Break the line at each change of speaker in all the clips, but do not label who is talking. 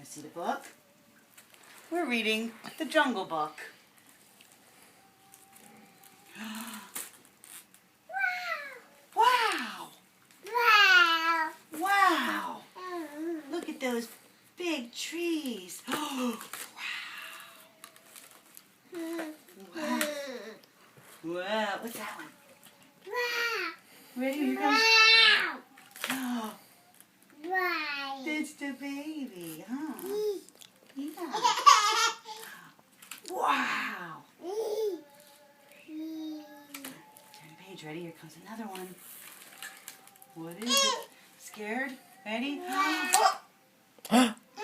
Want to see the book? We're reading The Jungle Book. Wow! Wow! Look at those big trees. Wow! Wow! What's that one? Ready? Here comes. It's the baby, huh? Yeah. Wow! Turn the page. Ready? Here comes another one. What is it? Scared? Ready?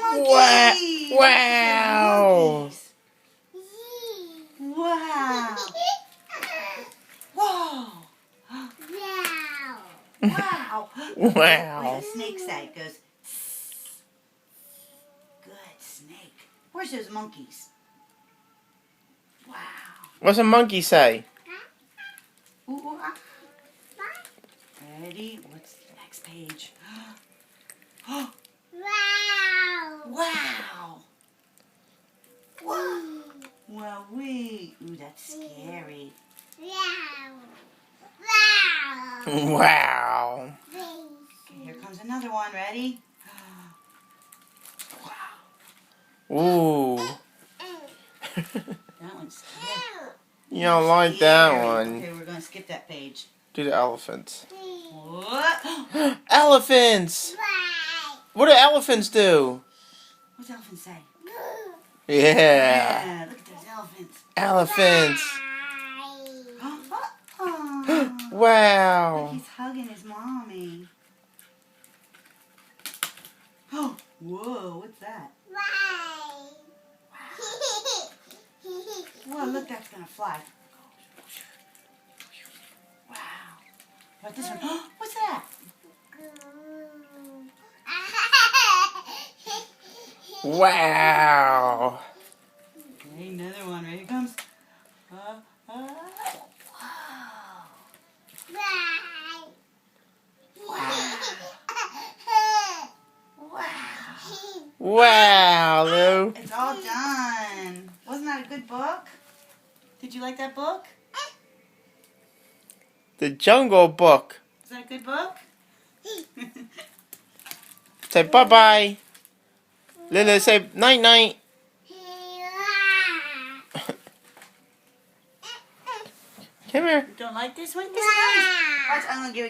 Monkeys!
Wow!
Wow! Whoa! Wow! What
Wow!
does a snake say? It goes, tss. Good snake. Where's those monkeys? Wow.
What's a monkey say?
Ooh, ooh, ah. Ready? What's the next page? Wow! Wow! Wow, wait. Ooh, that's scary.
Wow!
Okay, here comes another one. Ready? Wow.
Ooh!
That one's scary.
You don't like that one.
Okay, we're going to skip that page.
Do the elephants.
What?
Elephants! What do elephants do?
What's elephants say?
Yeah!
Look at those elephants.
Elephants!
Look,
Wow!
he's hugging his mommy. Oh, whoa, what's that? Whoa, look, that's going to fly. Wow. What this one? What's that?
Wow!
Okay, another one. Ready? Here comes. Wow.
Wow, Lou!
It's all done. Wasn't that a good book? Did you like that book?
The Jungle Book.
Is that a good book?
Say bye-bye. Lila, say night-night. Come here.
You don't like this one? This is nice. Watch, I'm going to give it.